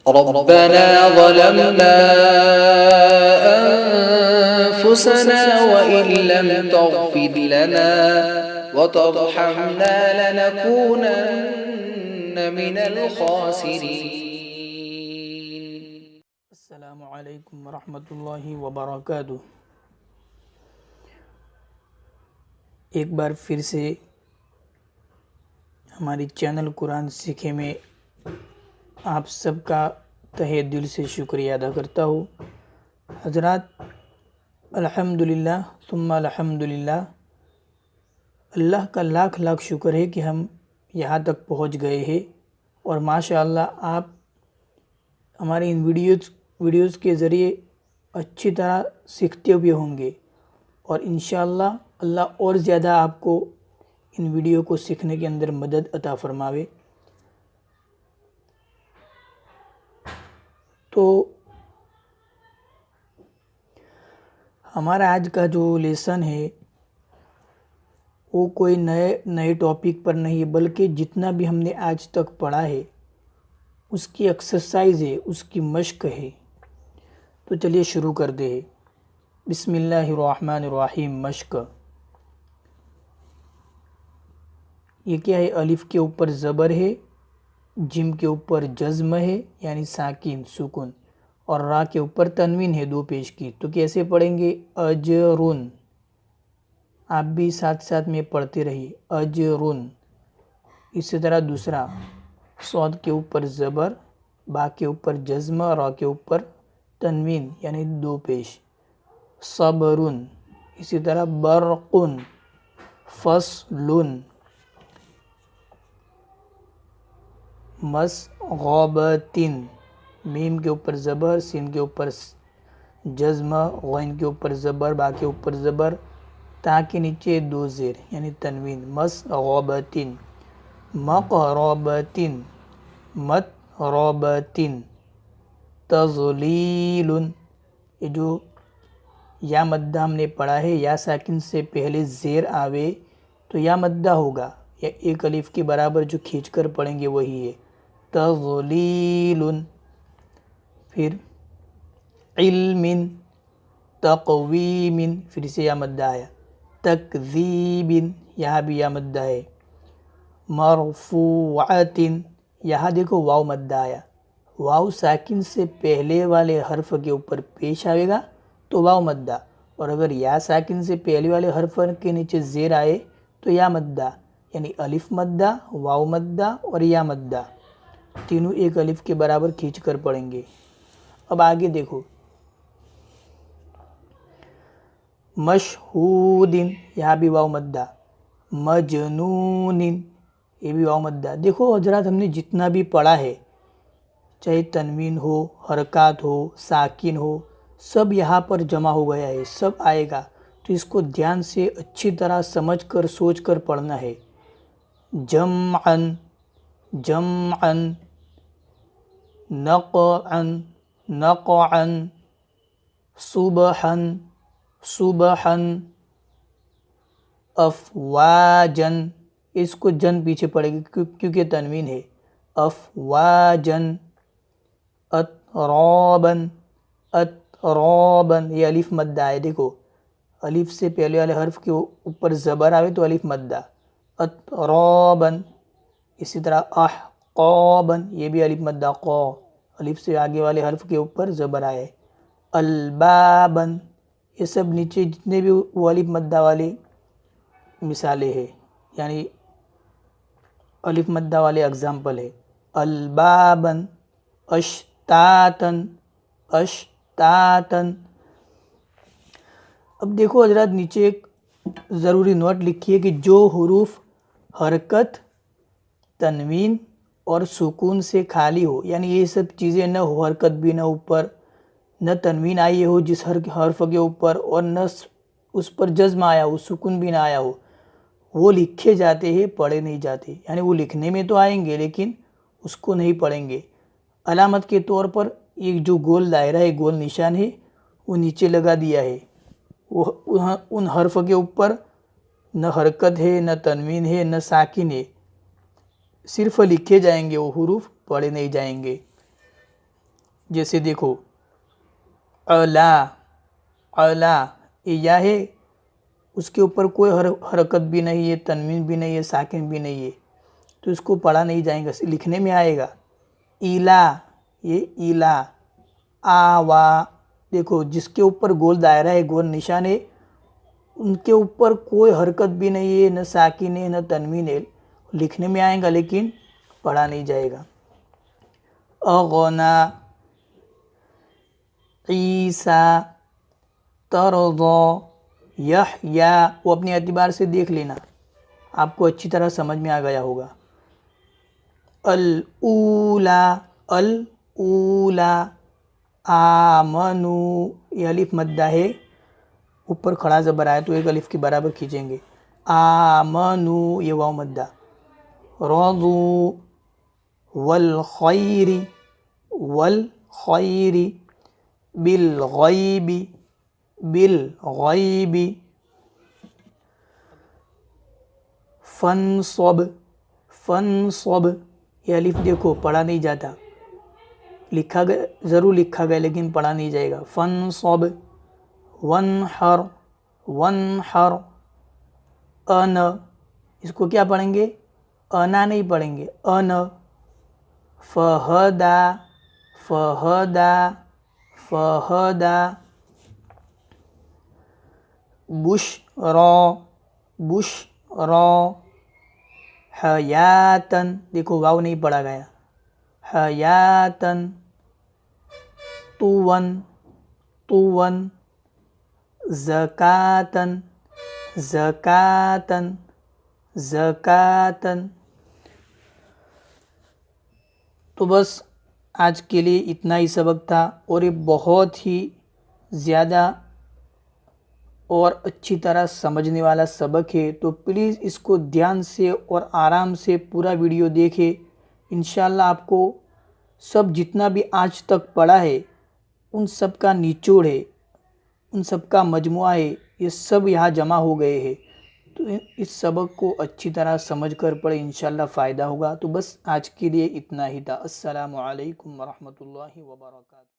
ربنا ظلمنا أنفسنا وإن لم تغفر لنا وترحمنا لنكونن من الخاسرين. السلام علیکم ورحمۃ اللہ وبرکاتہ. ایک بار پھر سے ہماری چینل قرآن سیکھے میں آپ سب کا تہہ دل سے شکریہ ادا کرتا ہوں. حضرات، الحمدللہ ثم الحمدللہ، اللہ کا لاکھ لاکھ شکر ہے کہ ہم یہاں تک پہنچ گئے ہیں، اور ماشاءاللہ آپ ہماری ان ویڈیوز کے ذریعے اچھی طرح سیکھتے ہوئے ہوں گے، اور انشاءاللہ اللہ اور زیادہ آپ کو ان ویڈیو کو سیکھنے کے اندر مدد عطا فرماوے. تو ہمارا آج کا جو لیسن ہے وہ کوئی نئے ٹاپک پر نہیں ہے، بلکہ جتنا بھی ہم نے آج تک پڑھا ہے اس کی ایکسرسائز ہے، اس کی مشق ہے. تو چلیے شروع کر دیں. بسم اللہ الرحمن الرحیم. مشق. یہ کیا ہے؟ الف کے اوپر زبر ہے، جیم کے اوپر جزم ہے یعنی ساکن سکون، اور را کے اوپر تنوین ہے دو پیش کی. تو کیسے پڑھیں گے؟ اجرن. آپ بھی ساتھ ساتھ میں پڑھتے رہیے. اجرن. اسی طرح دوسرا، صاد کے اوپر زبر، با کے اوپر جزم، را کے اوپر تنوین یعنی دو پیش. صبرن. اسی طرح برقن. فصلن. مسغبتن. میم کے اوپر زبر، سین کے اوپر جزم، غین کے اوپر زبر، با کے اوپر زبر، تا کے نیچے دو زیر یعنی تنوین. مسغبتن. مقربتن. متربتن. تضلیل. یہ جو یا مدہ ہم نے پڑھا ہے، یا ساکن سے پہلے زیر آوے تو یا مدہ ہوگا، یا ایک الف کے برابر جو کھینچ کر پڑھیں گے وہی ہے. تضلیل. پھر علم. تقویم. پھر سے یا مدہ آیا. تکذیب. یہاں بھی یا مدہ ہے. مرفوعۃ. یہاں دیکھو واو مدہ آیا. واو ساکن سے پہلے والے حرف کے اوپر پیش آئے گا تو واو مدہ، اور اگر یا ساکن سے پہلے والے حرف کے نیچے زیر آئے تو یا مدہ، یعنی الف مدہ، واو مدہ اور یا مدہ، تینوں ایک الف کے برابر کھینچ کر پڑھیں گے. اب آگے دیکھو. مشہود. یہاں بھی واو مدہ. مجنون. یہ بھی واو مدہ. دیکھو حضرات، ہم نے جتنا بھی پڑھا ہے، چاہے تنوین ہو، حرکات ہو، ساکن ہو، سب یہاں پر جمع ہو گیا ہے، سب آئے گا. تو اس کو دھیان سے اچھی طرح سمجھ کر سوچ کر پڑھنا ہے. جمعن. جمعن. نقعن. نقعن. صبحن. صبحن. افواجن. اس کو جن پیچھے پڑے گی کیونکہ تنوین ہے. افواجن. اترابن. اترابن. یہ الف مدہ ہے. دیکھو الف سے پہلے والے حرف کے اوپر زبر آوے تو الف مدہ. اترابن. اسی طرح احقابن. یہ بھی الف مدہ. قو. الف سے آگے والے حرف کے اوپر زبر آئے. البابن. یہ سب نیچے جتنے بھی وہ الف مدہ والی مثالیں ہیں، یعنی الف مدہ والے اگزامپل ہے. البابن. اشتاتن. اشتاتن. اب دیکھو حضرات، نیچے ایک ضروری نوٹ لکھیے کہ جو حروف حرکت، تنوین اور سکون سے خالی ہو، یعنی یہ سب چیزیں نہ ہو، حرکت بھی نہ اوپر، نہ تنوین آئی ہو جس حرف کے اوپر، اور نہ اس پر جزم آیا ہو، سکون بھی نہ آیا ہو، وہ لکھے جاتے ہیں، پڑھے نہیں جاتے. یعنی وہ لکھنے میں تو آئیں گے لیکن اس کو نہیں پڑھیں گے. علامت کے طور پر ایک جو گول دائرہ ہے، گول نشان ہے، وہ نیچے لگا دیا ہے. وہ ان حرف کے اوپر نہ حرکت ہے، نہ تنوین ہے، نہ ساکن ہے، صرف لکھے جائیں گے، وہ حروف پڑھے نہیں جائیں گے. جیسے دیکھو علا، علا یہ یا ہے، اس کے اوپر کوئی حرکت بھی نہیں ہے، تنوین بھی نہیں ہے، ساکن بھی نہیں ہے، تو اس کو پڑھا نہیں جائے گا، لکھنے میں آئے گا۔ ایلا، یہ ایلا۔ آوا، دیکھو جس کے اوپر گول دائرہ ہے، گول نشان ہے، ان کے اوپر کوئی حرکت بھی نہیں ہے، نہ ساکن ہے نہ تنوین ہے، لکھنے میں آئے گا لیکن پڑھا نہیں جائے گا۔ اغنا، عیسیٰ، ترضا، یحییٰ، وہ اپنے اعتبار سے دیکھ لینا، آپ کو اچھی طرح سمجھ میں آ گیا ہوگا۔ الاولا، الاولا، آمنو، یہ الف مدہ ہے، اوپر کھڑا زبر آئے تو ایک الف کے برابر کھینچیں گے۔ آمنو، یہ واو مدہ۔ رضو، والخیر، والخیر، بالغیب، بالغیب، فنصب، فنصب، یہ الف دیکھو پڑھا نہیں جاتا، لکھا گیا ضرور لکھا گیا لیکن پڑھا نہیں جائے گا۔ فنصب، ونحر، ونحر، ان، اس کو کیا پڑھیں گے؟ انا نہیں پڑھیں گے، ان۔ فہدا، فہدا، فہدا، بشرا، بشرا، حیاتن، دیکھو واو نہیں پڑھا گیا، حیاتن، طون، طون، زکاتن، زکاتن، زکاتن۔ تو بس آج کے لیے اتنا ہی سبق تھا، اور یہ بہت ہی زیادہ اور اچھی طرح سمجھنے والا سبق ہے، تو پلیز اس کو دھیان سے اور آرام سے پورا ویڈیو دیکھیں۔ انشاءاللہ آپ کو سب جتنا بھی آج تک پڑھا ہے ان سب کا نچوڑ ہے، ان سب کا مجموعہ ہے، یہ سب یہاں جمع ہو گئے ہیں، تو اس سبق کو اچھی طرح سمجھ کر پڑھیں، انشاءاللہ فائدہ ہوگا۔ تو بس آج کے لیے اتنا ہی تھا۔ السلام علیکم ورحمۃ اللہ وبرکاتہ۔